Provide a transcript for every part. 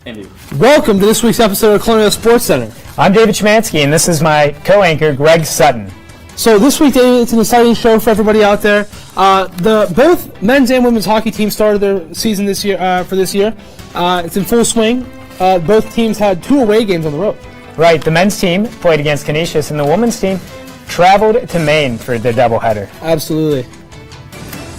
Indeed. Welcome to this week's episode of Colonial Sports Center. I'm David Chmansky, and this is my co-anchor, Greg Sutton. So this week, David, it's an exciting show for everybody out there. Both men's and women's hockey teams started their season this year. It's in full swing. Both teams had 2 away games on the road. Right, the men's team played against Canisius, and the women's team traveled to Maine for their doubleheader. Absolutely.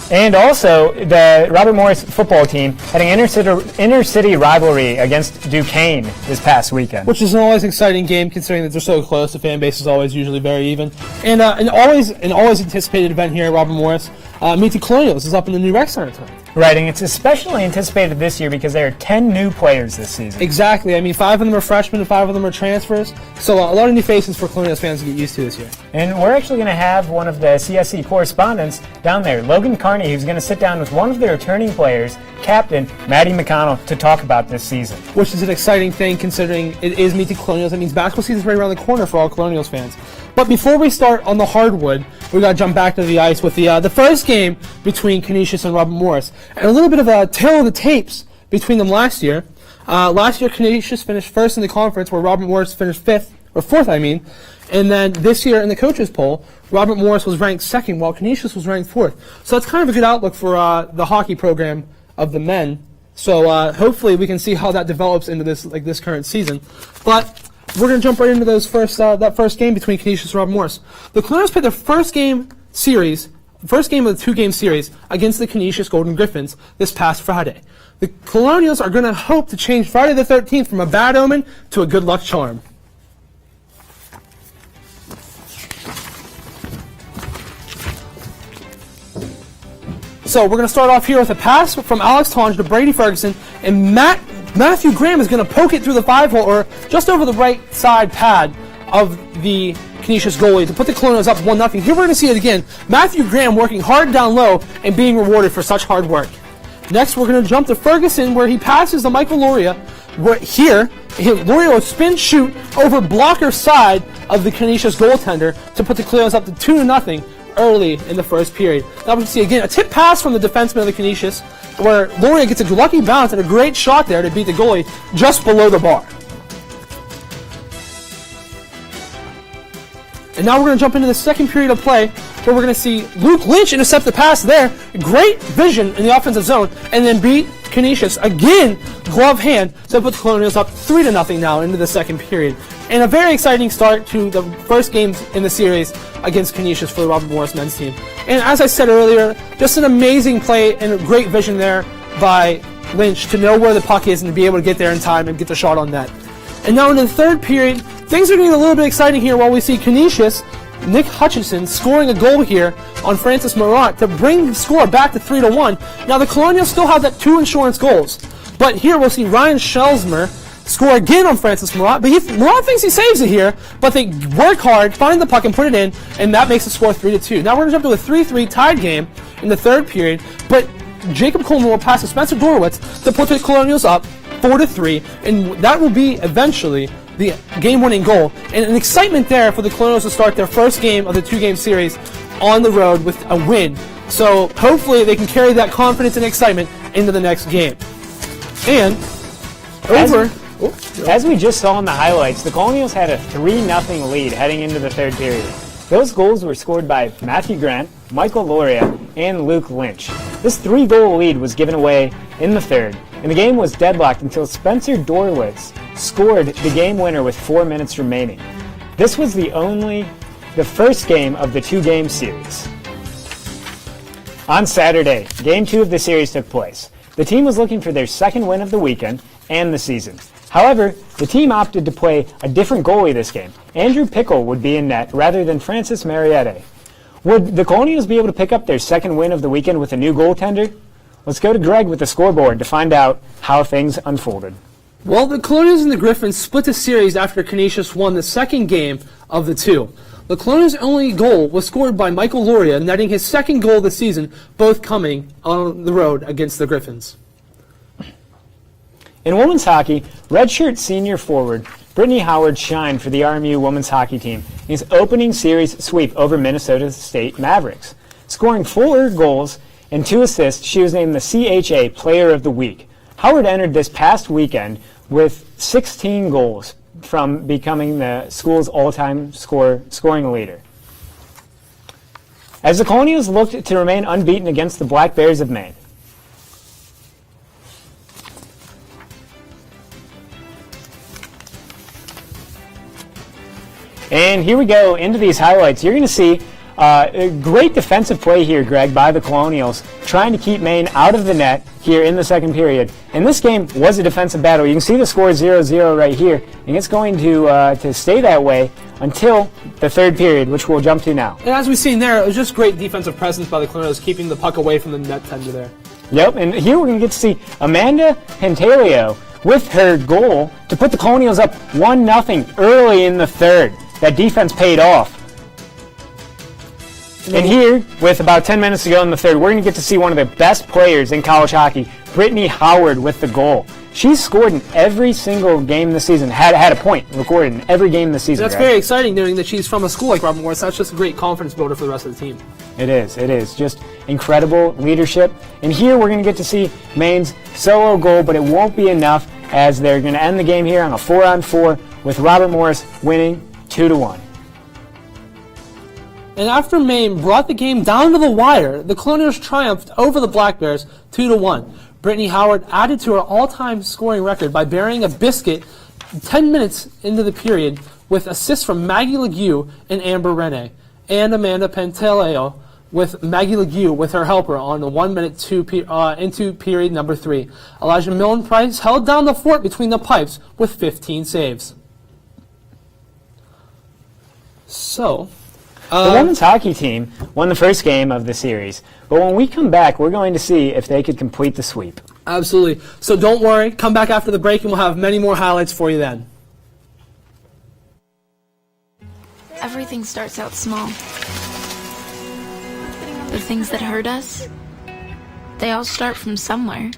And also, the Robert Morris football team had an inter-city rivalry against Duquesne this past weekend. Which is an always exciting game, considering that they're so close. The fan base is always usually very even. And an always anticipated event here at Robert Morris, Meet the Colonials, is up in the new rec center tonight. Right, and it's especially anticipated this year because there are 10 new players this season. Exactly. I mean, 5 of them are freshmen and 5 of them are transfers. So a lot of new faces for Colonials fans to get used to this year. And we're actually going to have one of the CSC correspondents down there, Logan Carney, who's going to sit down with one of the returning players, Captain Maddie McConnell, to talk about this season. Which is an exciting thing considering it is Meet the Colonials. That means basketball season is right around the corner for all Colonials fans. But before we start on the hardwood, we got to jump back to the ice with the first game between Canisius and Robert Morris. And a little bit of a tale of the tapes between them last year. Last year, Canisius finished first in the conference, where Robert Morris finished fourth. And then this year in the coaches poll, Robert Morris was ranked second, while Canisius was ranked 4th. So that's kind of a good outlook for the hockey program of the men. So hopefully we can see how that develops into this current season. But we're going to jump right into those that first game between Canisius and Robert Morris. The Colonials played their first game of the 2-game series against the Canisius Golden Griffins this past Friday. The Colonials are going to hope to change Friday the 13th from a bad omen to a good luck charm. So we're going to start off here with a pass from Alex Tonge to Brady Ferguson, and Matthew Graham is going to poke it through the 5-hole, or just over the right side pad of the Canisius goalie to put the Colonials up 1-0. Here we're going to see it again. Matthew Graham working hard down low and being rewarded for such hard work. Next, we're going to jump to Ferguson, where he passes to Michael Loria. Loria will spin shoot over blocker side of the Canisius goaltender to put the Colonials up to 2-0 early in the first period. Now we can see again a tip pass from the defenseman of the Canisius, where Loria gets a lucky bounce and a great shot there to beat the goalie just below the bar. And now we're going to jump into the second period of play, where we're going to see Luke Lynch intercept the pass there. Great vision in the offensive zone, and then beat Canisius again, glove hand, so put the Colonials up 3-0 now into the second period. And a very exciting start to the first games in the series against Canisius for the Robert Morris men's team. And as I said earlier, just an amazing play and a great vision there by Lynch to know where the puck is and to be able to get there in time and get the shot on net. And now in the third period, things are getting a little bit exciting here while we see Canisius, Nick Hutchinson, scoring a goal here on Francis Marat to bring the score back to 3-1. Now the Colonials still have that 2 insurance goals, but here we'll see Ryan Schelsmer score again on Francis Marat, but Marat thinks he saves it here, but they work hard, find the puck, and put it in, and that makes the score 3-2. Now we're going to jump to a 3-3 tied game in the third period, but Jacob Coleman will pass to Spencer Dorowitz to put the Colonials up 4-3, and that will be eventually the game-winning goal. And an excitement there for the Colonials to start their first game of the 2-game series on the road with a win. So hopefully they can carry that confidence and excitement into the next game. And as we just saw in the highlights, the Colonials had a 3-0 lead heading into the third period. Those goals were scored by Matthew Grant, Michael Loria, and Luke Lynch. This 3-goal lead was given away in the third, and the game was deadlocked until Spencer Dorowitz scored the game winner with 4 minutes remaining. This was the first game of the 2-game series. On Saturday, Game 2 of the series took place. The team was looking for their second win of the weekend and the season. However, the team opted to play a different goalie this game. Andrew Pickle would be in net rather than Francis Mariette. Would the Colonials be able to pick up their second win of the weekend with a new goaltender? Let's go to Greg with the scoreboard to find out how things unfolded. Well, the Colonials and the Griffins split the series after Canisius won the second game of the 2. The Colonials' only goal was scored by Michael Loria, netting his second goal of the season, both coming on the road against the Griffins. In women's hockey, redshirt senior forward Brittany Howard shined for the RMU women's hockey team in his opening series sweep over Minnesota State Mavericks. Scoring 4 goals and 2 assists, she was named the CHA Player of the Week. Howard entered this past weekend with 16 goals from becoming the school's all-time scoring leader. As the Colonials looked to remain unbeaten against the Black Bears of Maine. And here we go into these highlights. You're going to see a great defensive play here, Greg, by the Colonials, trying to keep Maine out of the net here in the second period. And this game was a defensive battle. You can see the score 0-0 right here, and it's going to stay that way until the third period, which we'll jump to now. And as we've seen there, it was just great defensive presence by the Colonials, keeping the puck away from the net tender there. Yep, and here we're going to get to see Amanda Pantaleo with her goal to put the Colonials up 1-0 early in the third. That defense paid off. And here, with about 10 minutes to go in the third, we're going to get to see one of the best players in college hockey, Brittany Howard, with the goal. She's scored in every single game this season, had a point recorded in every game this season. That's very exciting, knowing that she's from a school like Robert Morris. That's just a great confidence builder for the rest of the team. It is. Just incredible leadership. And here we're going to get to see Maine's solo goal, but it won't be enough, as they're going to end the game here on a 4-on-4 with Robert Morris winning 2-1. And after Maine brought the game down to the wire, the Colonials triumphed over the Black Bears 2-1. Brittany Howard added to her all-time scoring record by burying a biscuit 10 minutes into the period with assists from Maggie Legue and Amber Rene, and Amanda Pantaleo with Maggie Legue with her helper on the 1 minute into period number 3. Elijah Millen-Price held down the fort between the pipes with 15 saves. So, the women's hockey team won the first game of the series, but when we come back, we're going to see if they could complete the sweep. Absolutely. So don't worry, come back after the break and we'll have many more highlights for you then. Everything starts out small. The things that hurt us, they all start from somewhere.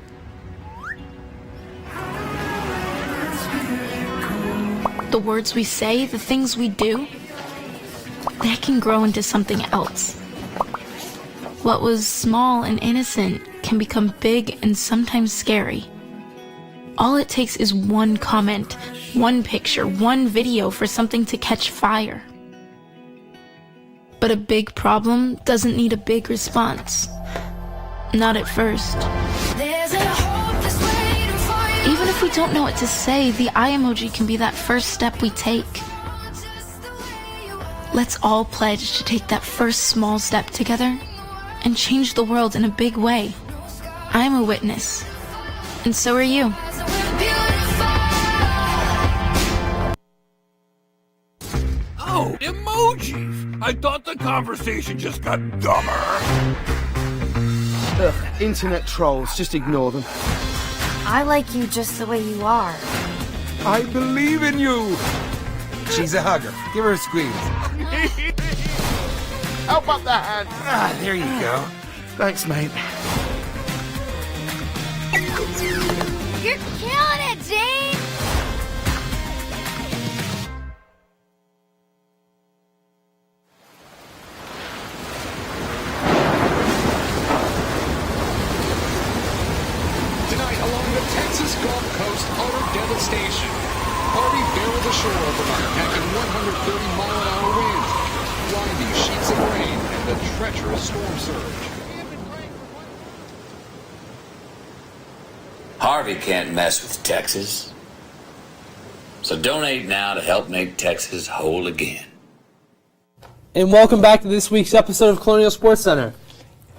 The words we say, the things we do, that can grow into something else. What was small and innocent can become big and sometimes scary. All it takes is one comment, one picture, one video for something to catch fire. But a big problem doesn't need a big response. Not at first. Even if we don't know what to say, the eye emoji can be that first step we take. Let's all pledge to take that first small step together and change the world in a big way. I'm a witness, and so are you. Oh, emojis! I thought the conversation just got dumber. Ugh, internet trolls, just ignore them. I like you just the way you are. I believe in you! She's a hugger. Give her a squeeze. How about the hand? Ah, there you go. Thanks, mate. You're killing it, Jane! Tonight, along the Texas Gulf Coast, utter devastation. Harvey barreled ashore overnight, packing 130-mile-an-hour winds, blinding sheets of rain, and a treacherous storm surge. Harvey can't mess with Texas. So donate now to help make Texas whole again. And welcome back to this week's episode of Colonial Sports Center.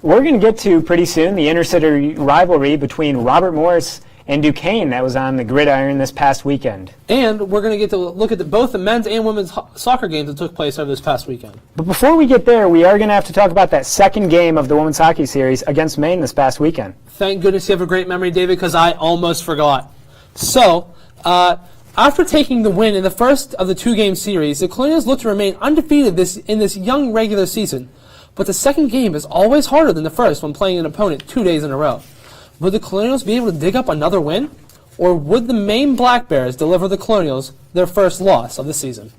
We're going to get to pretty soon the intercity rivalry between Robert Morris and Duquesne that was on the gridiron this past weekend. And we're going to get to look at both the men's and women's soccer games that took place over this past weekend. But before we get there, we are going to have to talk about that second game of the women's hockey series against Maine this past weekend. Thank goodness you have a great memory, David, because I almost forgot. So, after taking the win in the first of the two-game series, the Colonials look to remain undefeated in this young regular season. But the second game is always harder than the first when playing an opponent 2 days in a row. Would the Colonials be able to dig up another win? Or would the Maine Black Bears deliver the Colonials their first loss of the season?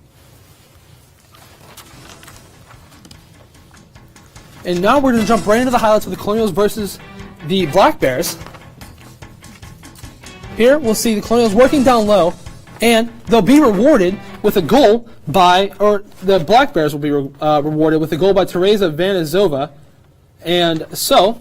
And now we're going to jump right into the highlights of the Colonials versus the Black Bears. Here we'll see the Colonials working down low, and they'll be rewarded with a goal or the Black Bears will be rewarded with a goal by Teresa Vanazova. And so,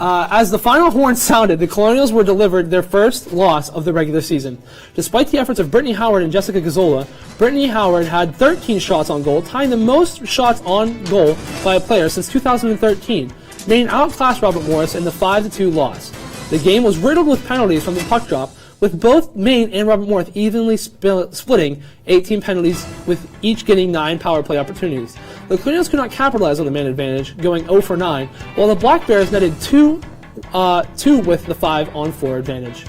as the final horn sounded, the Colonials were delivered their first loss of the regular season. Despite the efforts of Brittany Howard and Jessica Gazzola, Brittany Howard had 13 shots on goal, tying the most shots on goal by a player since 2013, being outclassed Robert Morris in the 5-2 loss. The game was riddled with penalties from the puck drop, with both Maine and Robert Morris evenly splitting 18 penalties, with each getting 9 power play opportunities. The Colonials could not capitalize on the man advantage, going 0 for 9, while the Black Bears netted 2 with the 5-on-4 advantage.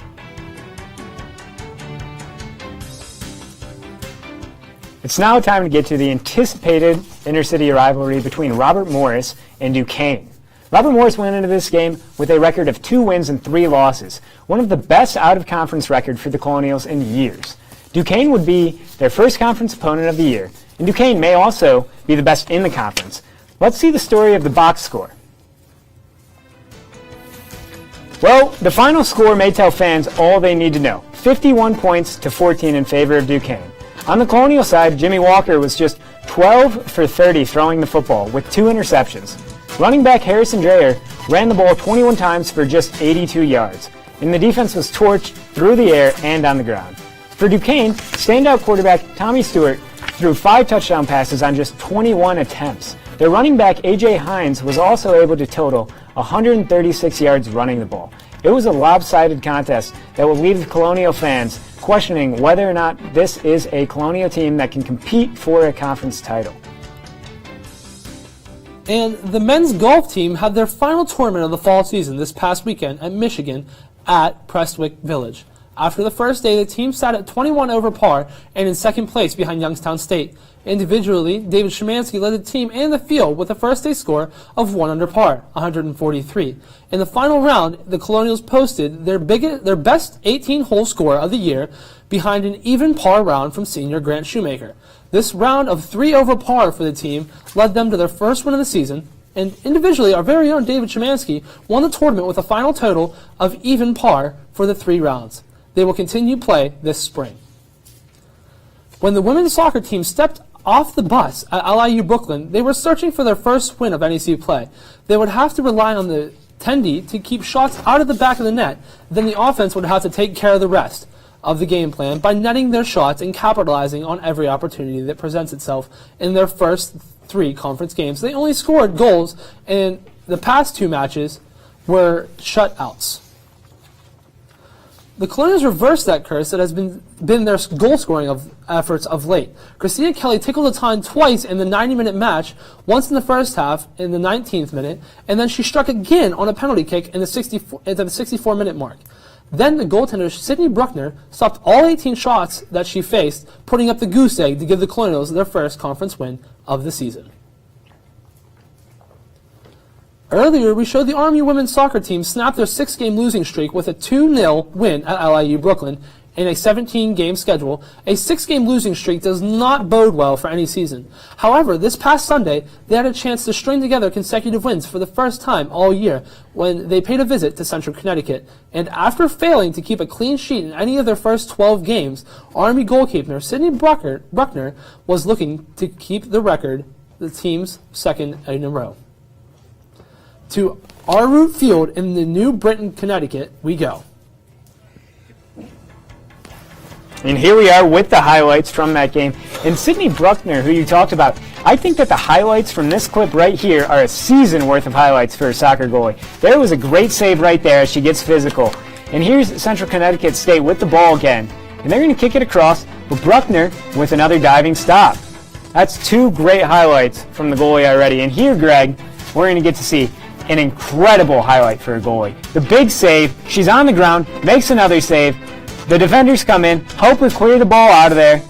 It's now time to get to the anticipated intercity rivalry between Robert Morris and Duquesne. Robert Morris went into this game with a record of 2 wins and 3 losses, one of the best out-of-conference record for the Colonials in years. Duquesne would be their first conference opponent of the year, and Duquesne may also be the best in the conference. Let's see the story of the box score. Well, the final score may tell fans all they need to know. 51 points to 14 in favor of Duquesne. On the Colonial side, Jimmy Walker was just 12 for 30 throwing the football with 2 interceptions. Running back Harrison Dreyer ran the ball 21 times for just 82 yards, and the defense was torched through the air and on the ground. For Duquesne, standout quarterback Tommy Stewart threw 5 touchdown passes on just 21 attempts. Their running back A.J. Hines was also able to total 136 yards running the ball. It was a lopsided contest that will leave the Colonial fans questioning whether or not this is a Colonial team that can compete for a conference title. And the men's golf team had their final tournament of the fall season this past weekend at Michigan at Prestwick Village. After the first day, the team sat at 21 over par and in second place behind Youngstown State. Individually, David Szymanski led the team and the field with a first day score of 1 under par, 143. In the final round, the Colonials posted their best 18-hole score of the year behind an even par round from senior Grant Shoemaker. This round of 3 over par for the team led them to their first win of the season, and individually, our very own David Szymanski won the tournament with a final total of even par for the 3 rounds. They will continue play this spring. When the women's soccer team stepped off the bus at LIU Brooklyn, they were searching for their first win of NEC play. They would have to rely on the attendee to keep shots out of the back of the net, then the offense would have to take care of the rest of the game plan by netting their shots and capitalizing on every opportunity that presents itself in their first 3 conference games. They only scored goals, and the past 2 matches were shutouts. The Colonials reversed that curse that has been their goal-scoring efforts of late. Christina Kelly tickled the time twice in the 90-minute match, once in the first half in the 19th minute, and then she struck again on a penalty kick in the 64-minute mark. Then the goaltender, Sydney Bruckner, stopped all 18 shots that she faced, putting up the goose egg to give the Colonials their first conference win of the season. Earlier, we showed the RMU women's soccer team snap their 6-game losing streak with a 2-0 win at LIU Brooklyn in a 17-game schedule. A 6-game losing streak does not bode well for any season. However, this past Sunday, they had a chance to string together consecutive wins for the first time all year when they paid a visit to Central Connecticut. And after failing to keep a clean sheet in any of their first 12 games, RMU goalkeeper Sydney Bruckner was looking to keep the record, the team's second in a row. To our root field in the New Britain, Connecticut, we go. And here we are with the highlights from that game. And Sydney Bruckner, who you talked about, I think that the highlights from this clip right here are a season worth of highlights for a soccer goalie. There was a great save right there as she gets physical. And here's Central Connecticut State with the ball again. And they're going to kick it across, but Bruckner with another diving stop. That's 2 great highlights from the goalie already. And here, Greg, we're going to get to see an incredible highlight for a goalie. The big save, she's on the ground, makes another save. The defenders come in, hope to clear the ball out of there,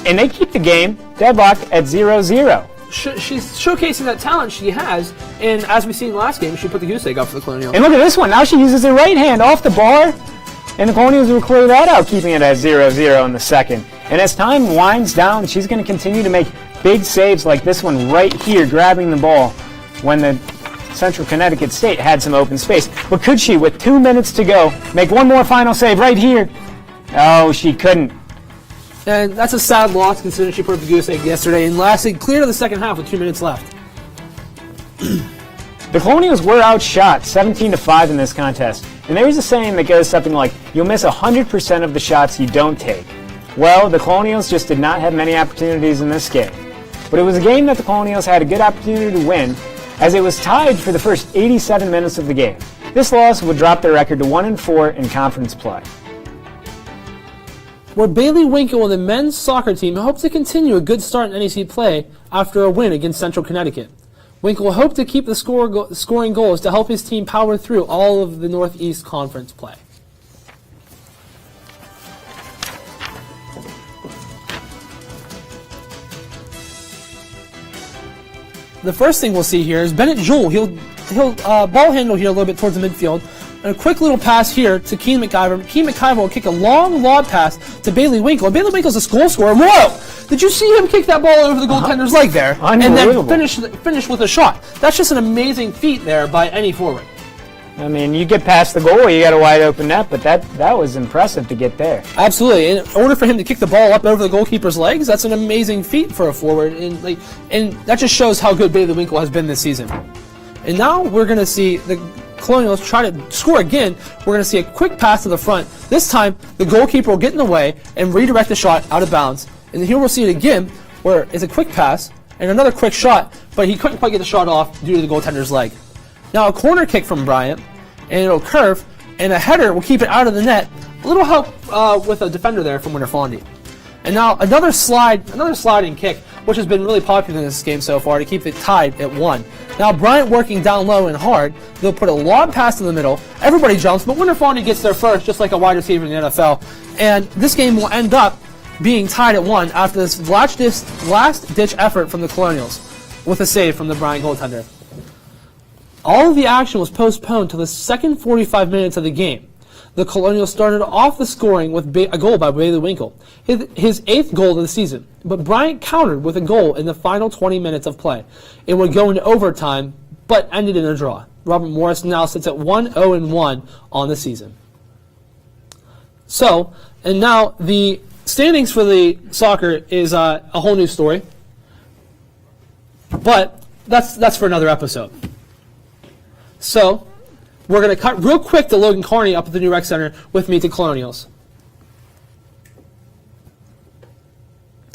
and they keep the game deadlocked at 0-0. She's showcasing that talent she has, and as we've seen last game, she put the goose egg up for the Colonials. And look at this one. Now she uses her right hand off the bar, and the Colonials will clear that out, keeping it at 0-0 in the second. And as time winds down, she's going to continue to make big saves like this one right here, grabbing the ball when the Central Connecticut State had some open space. But could she, with 2 minutes to go, make one more final save right here? Oh, she couldn't. And that's a sad loss considering she put up a goose egg yesterday and lasted clear to the second half with 2 minutes left. The Colonials were outshot 17-5 in this contest. And there is a saying that goes something like, you'll miss 100% of the shots you don't take. Well, the Colonials just did not have many opportunities in this game. But it was a game that the Colonials had a good opportunity to win, as it was tied for the first 87 minutes of the game. This loss would drop their record to 1-4 in conference play. Where Bailey Winkle and the men's soccer team hope to continue a good start in NEC play after a win against Central Connecticut. Winkle hoped to keep the scoring goals to help his team power through all of the Northeast Conference play. The first thing we'll see here is Bennett Jewell. He'll ball handle here a little bit towards the midfield. And a quick little pass here to Keen McIver. Keen McIver will kick a long lob pass to Bailey Winkle. And Bailey Winkle's a goal scorer. Whoa! Did you see him kick that ball over the goaltender's leg there? And then finish with a shot. That's just an amazing feat there by any forward. I mean, you get past the goal, you got a wide open net, but that was impressive to get there. Absolutely. In order for him to kick the ball up over the goalkeeper's legs, that's an amazing feat for a forward. And that just shows how good Bailey Winkle has been this season. And now we're going to see the Colonials try to score again. We're going to see a quick pass to the front. This time, the goalkeeper will get in the way and redirect the shot out of bounds. And here we'll see it again, where it's a quick pass and another quick shot, but he couldn't quite get the shot off due to the goaltender's leg. Now a corner kick from Bryant, and it'll curve, and a header will keep it out of the net. A little help with a defender there from Winter Fondy. And now another sliding kick, which has been really popular in this game so far to keep it tied at 1. Now Bryant working down low and hard. They'll put a long pass in the middle. Everybody jumps, but Winter Fondy gets there first, just like a wide receiver in the NFL. And this game will end up being tied at 1 after this last-ditch effort from the Colonials with a save from the Bryant goaltender. All of the action was postponed to the second 45 minutes of the game. The Colonials started off the scoring with a goal by Bailey Winkle, his 8th goal of the season. But Bryant countered with a goal in the final 20 minutes of play. It would go into overtime, but ended in a draw. Robert Morris now sits at 1-0-1 on the season. So, and now the standings for the soccer is a whole new story. But that's for another episode. So, we're going to cut real quick to Logan Carney up at the new rec center with me to Colonials.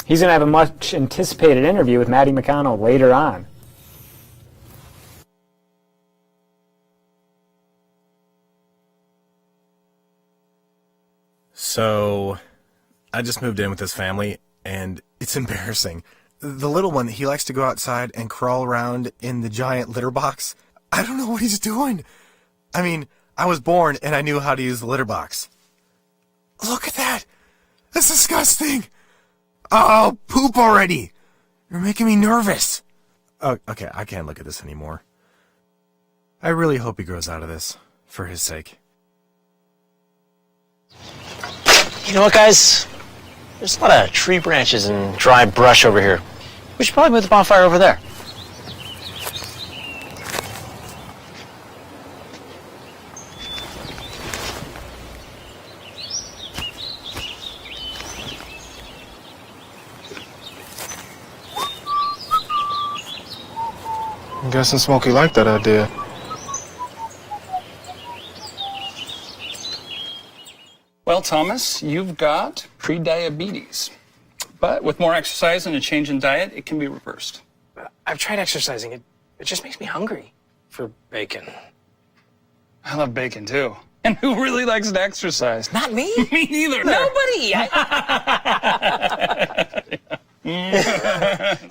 He's going to have a much anticipated interview with Matty McConnell later on. So, I just moved in with this family, and it's embarrassing. The little one, he likes to go outside and crawl around in the giant litter box. I don't know what he's doing. I mean, I was born and I knew how to use the litter box. Look at that. That's disgusting. Oh, poop already. You're making me nervous. Oh, okay, I can't look at this anymore. I really hope he grows out of this, for his sake. You know what, guys? There's a lot of tree branches and dry brush over here. We should probably move the bonfire over there. I'm guessing Smokey liked that idea. Well, Thomas, you've got pre-diabetes. But with more exercise and a change in diet, it can be reversed. I've tried exercising. It just makes me hungry for bacon. I love bacon, too. And who really likes to exercise? Not me. Me neither. Nobody.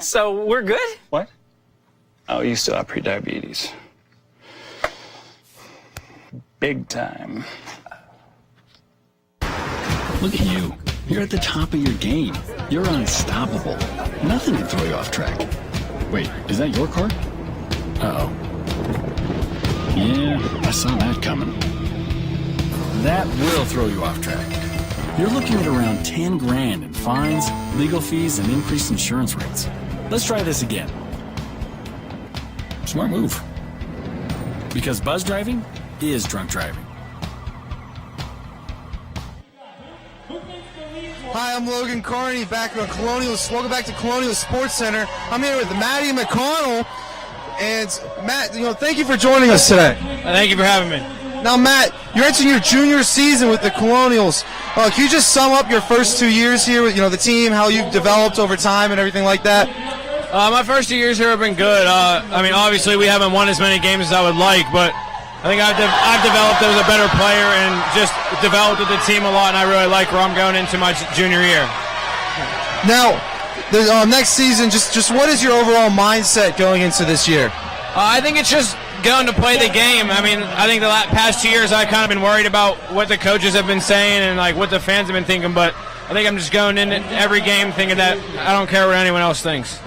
So we're good? What? Oh, you still have pre-diabetes. Big time. Look at you. You're at the top of your game. You're unstoppable. Nothing can throw you off track. Wait, is that your car? Uh-oh. Yeah, I saw that coming. That will throw you off track. You're looking at around 10 grand in fines, legal fees, and increased insurance rates. Let's try this again. Smart move. Because buzz driving is drunk driving. Hi, I'm Logan Carney, back on Colonials. Welcome back to Colonial Sports Center. I'm here with Matty McConnell. And Matt, thank you for joining us today. Thank you for having me. Now, Matt, you're entering your junior season with the Colonials. Can you just sum up your first 2 years here with the team, how you've developed over time and everything like that? My first 2 years here have been good. Obviously we haven't won as many games as I would like, but I think I've developed as a better player and just developed with the team a lot, and I really like where I'm going into my junior year. Now, the next season, just what is your overall mindset going into this year? I think it's just going to play the game. I think the past 2 years I've kind of been worried about what the coaches have been saying and like what the fans have been thinking, but I think I'm just going in every game thinking that I don't care what anyone else thinks.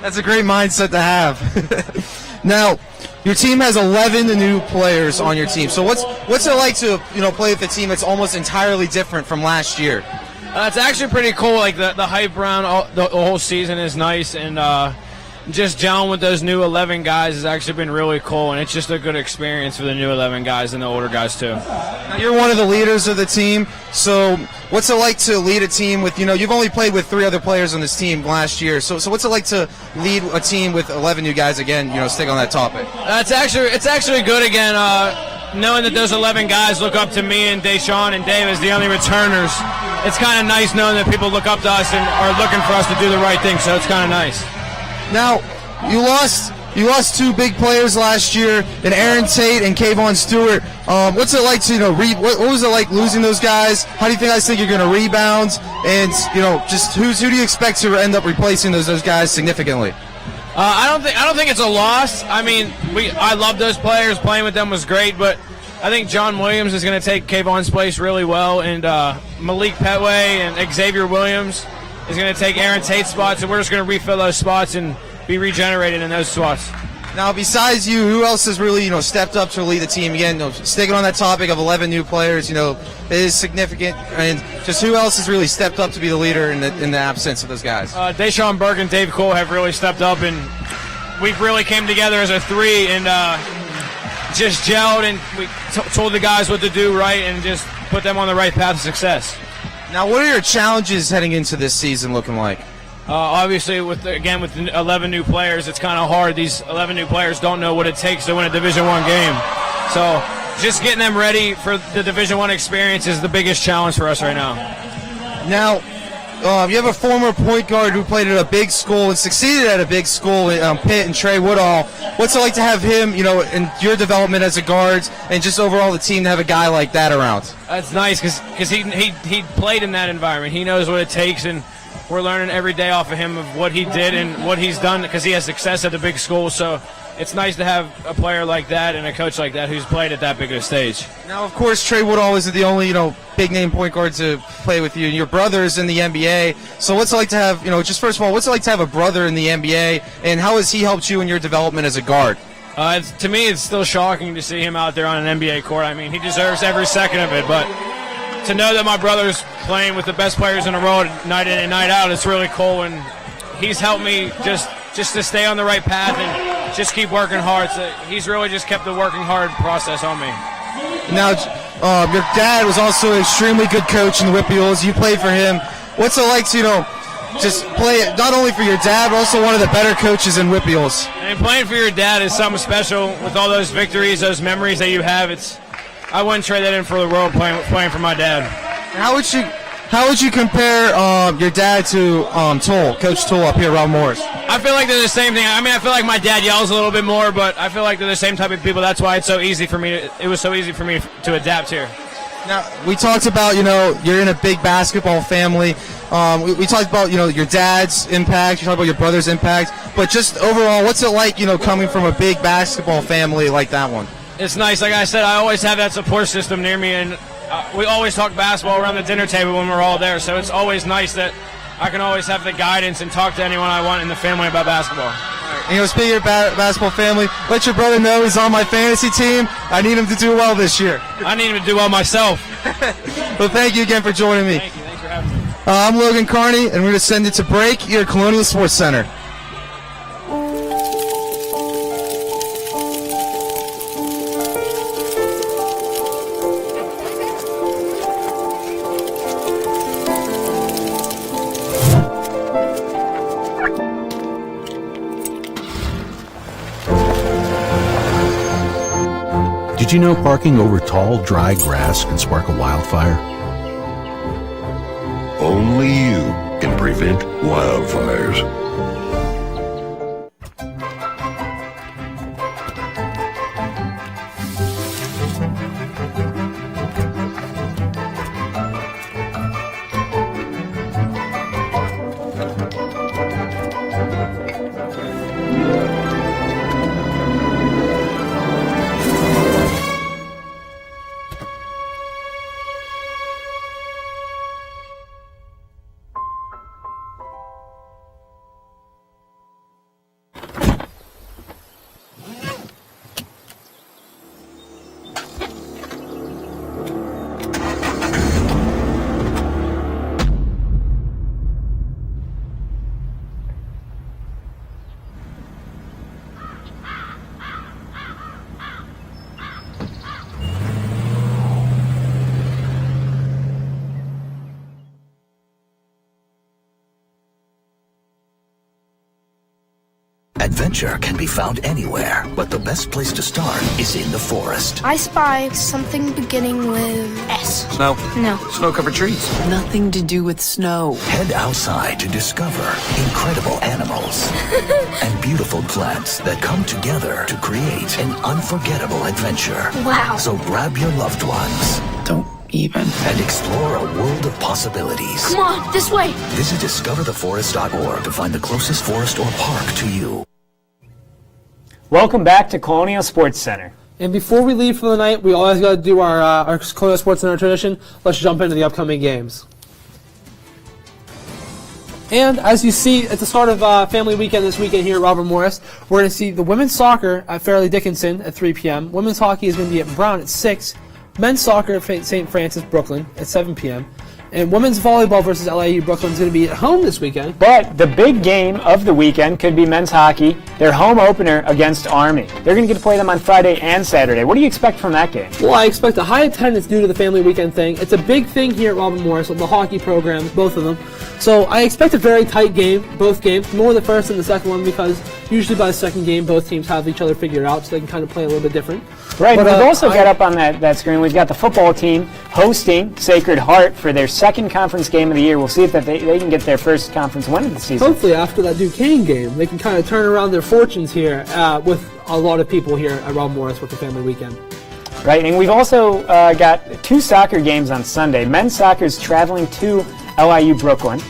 That's a great mindset to have. Now, your team has 11 new players on your team. So what's it like to play with a team that's almost entirely different from last year? It's actually pretty cool. Like the hype around the whole season is nice, and just gelling with those new 11 guys has actually been really cool, and it's just a good experience for the new 11 guys and the older guys too. Now, you're one of the leaders of the team, so what's it like to lead a team with, you've only played with 3 other players on this team last year, so what's it like to lead a team with 11 new guys again, stick on that topic? It's actually good again, knowing that those 11 guys look up to me and Deshaun and Dave as the only returners. It's kind of nice knowing that people look up to us and are looking for us to do the right thing, so it's kind of nice. Now, you lost 2 big players last year, in Aaron Tate and Kayvon Stewart. What's it like to what was it like losing those guys? How do you think you're going to rebound? And just who do you expect to end up replacing those guys significantly? I don't think it's a loss. I love those players. Playing with them was great, but I think John Williams is going to take Kayvon's place really well, and Malik Petway and Xavier Williams is going to take Aaron Tate's spots, and we're just going to refill those spots and be regenerated in those spots. Now, besides you, who else has really, stepped up to lead the team? Again, sticking on that topic of 11 new players, it is significant. And just who else has really stepped up to be the leader in the absence of those guys? Deshaun Burke and Dave Cole have really stepped up, and we've really came together as a 3 and just gelled, and we told the guys what to do right and just put them on the right path to success. Now, what are your challenges heading into this season looking like? Obviously, with 11 new players, it's kind of hard. These 11 new players don't know what it takes to win a Division I game. So just getting them ready for the Division I experience is the biggest challenge for us right now. Now, you have a former point guard who played at a big school and succeeded at a big school, Pitt and Trey Woodall. What's it like to have him, in your development as a guard and just overall the team to have a guy like that around? That's nice because he played in that environment. He knows what it takes, and we're learning every day off of him of what he did and what he's done because he has success at the big school. So it's nice to have a player like that and a coach like that who's played at that big of a stage. Now, of course, Trey Woodall isn't the only, big-name point guard to play with you. Your brother's in the NBA. So what's it like to have, just first of all, what's it like to have a brother in the NBA, and how has he helped you in your development as a guard? To me, it's still shocking to see him out there on an NBA court. He deserves every second of it, but to know that my brother's playing with the best players in the world night in and night out, it's really cool, and he's helped me just to stay on the right path and just keep working hard. So he's really just kept the working hard process on me. Now, your dad was also an extremely good coach in the Whippy. You played for him. What's it like to, just play not only for your dad, but also one of the better coaches in Whippy? And playing for your dad is something special with all those victories, those memories that you have. I wouldn't trade that in for the world playing for my dad. How would you compare your dad to Coach Toll up here around Morris? I feel like they're the same thing. I feel like my dad yells a little bit more, but I feel like they're the same type of people. That's why it's so easy for me. It was so easy for me to adapt here. Now, we talked about, you're in a big basketball family. We talked about, your dad's impact. You talked about your brother's impact. But just overall, what's it like, coming from a big basketball family like that one? It's nice. Like I said, I always have that support system near me, and we always talk basketball around the dinner table when we're all there. So it's always nice that I can always have the guidance and talk to anyone I want in the family about basketball. And, speaking of basketball family, let your brother know he's on my fantasy team. I need him to do well this year. I need him to do well myself. Well, thank you again for joining me. Thank you. Thanks for having me. I'm Logan Carney, and we're going to send it to break here at Colonial Sports Center. Did you know parking over tall, dry grass can spark a wildfire? Only you can prevent wildfires. Adventure can be found anywhere, but the best place to start is in the forest. I spy something beginning with S. Snow. No. Snow-covered trees. Nothing to do with snow. Head outside to discover incredible animals and beautiful plants that come together to create an unforgettable adventure. Wow. So grab your loved ones. Don't even. And explore a world of possibilities. Come on, this way. Visit discovertheforest.org to find the closest forest or park to you. Welcome back to Colonial Sports Center. And before we leave for the night, we always got to do our Colonial Sports Center tradition. Let's jump into the upcoming games. And as you see at the start of family weekend this weekend here at Robert Morris, we're going to see the women's soccer at Fairleigh Dickinson at 3 p.m. Women's hockey is going to be at Brown at 6. Men's soccer at St. Francis, Brooklyn at 7 p.m. And women's volleyball versus LIU Brooklyn is going to be at home this weekend. But the big game of the weekend could be men's hockey, their home opener against Army. They're going to get to play them on Friday and Saturday. What do you expect from that game? Well, I expect a high attendance due to the family weekend thing. It's a big thing here at Robert Morris with the hockey programs, both of them. So I expect a very tight game, both games, more the first and the second one, because usually by the second game, both teams have each other figured out, so they can kind of play a little bit different. Right, but we've also got up on that screen, we've got the football team hosting Sacred Heart for their second conference game of the year. We'll see if they can get their first conference win of the season. Hopefully after that Duquesne game, they can kind of turn around their fortunes here with a lot of people here at Robert Morris with the family weekend. Right, and we've also got 2 soccer games on Sunday. Men's soccer is traveling to LIU Brooklyn.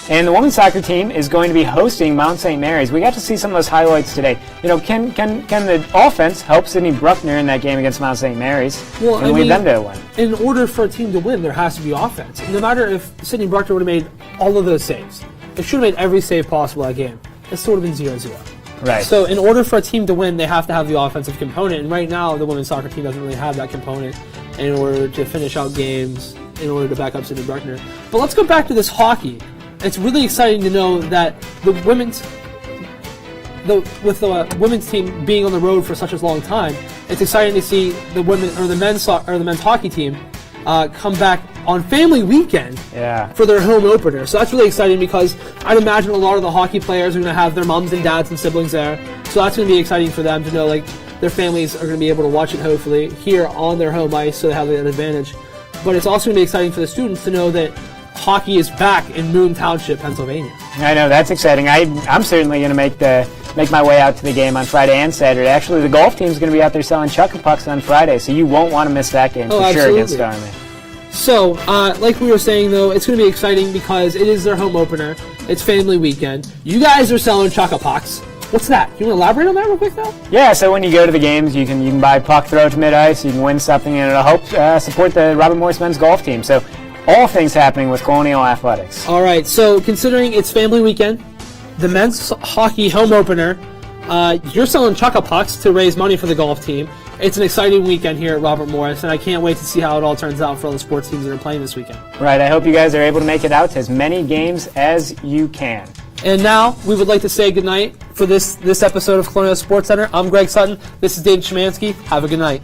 And the women's soccer team is going to be hosting Mount St. Mary's. We got to see some of those highlights today. You know, can the offense help Sydney Bruckner in that game against Mount St. Mary's and lead them to a win? In order for a team to win, there has to be offense. No matter if Sydney Bruckner would have made all of those saves, they should have made every save possible that game. It still would have been 0-0. Right. So in order for a team to win, they have to have the offensive component. And right now, the women's soccer team doesn't really have that component in order to finish out games, in order to back up Sydney Bruckner. But let's go back to this hockey. It's really exciting to know that the women's team being on the road for such a long time. It's exciting to see the men's hockey team come back on family weekend for their home opener. So that's really exciting because I'd imagine a lot of the hockey players are going to have their moms and dads and siblings there. So that's going to be exciting for them to know like their families are going to be able to watch it hopefully here on their home ice, so they have that advantage. But it's also going to be exciting for the students to know that hockey is back in Moon Township, Pennsylvania. I know, that's exciting. I'm certainly going to make my way out to the game on Friday and Saturday. Actually, the golf team is going to be out there selling chuck-a-pucks on Friday, so you won't want to miss that game sure against Army. So, like we were saying, though, it's going to be exciting because it is their home opener. It's family weekend. You guys are selling chuck-a-pucks. What's that? You want to elaborate on that real quick, though? Yeah, so when you go to the games, you can buy puck throw to mid-ice, you can win something, and it'll help support the Robert Morris men's golf team. So all things happening with Colonial Athletics. All right, so considering it's family weekend, the men's hockey home opener, you're selling chuck-a-pucks to raise money for the golf team. It's an exciting weekend here at Robert Morris, and I can't wait to see how it all turns out for all the sports teams that are playing this weekend. Right, I hope you guys are able to make it out to as many games as you can. And now, we would like to say goodnight for this episode of Colonial Sports Center. I'm Greg Sutton. This is David Szymanski. Have a good night.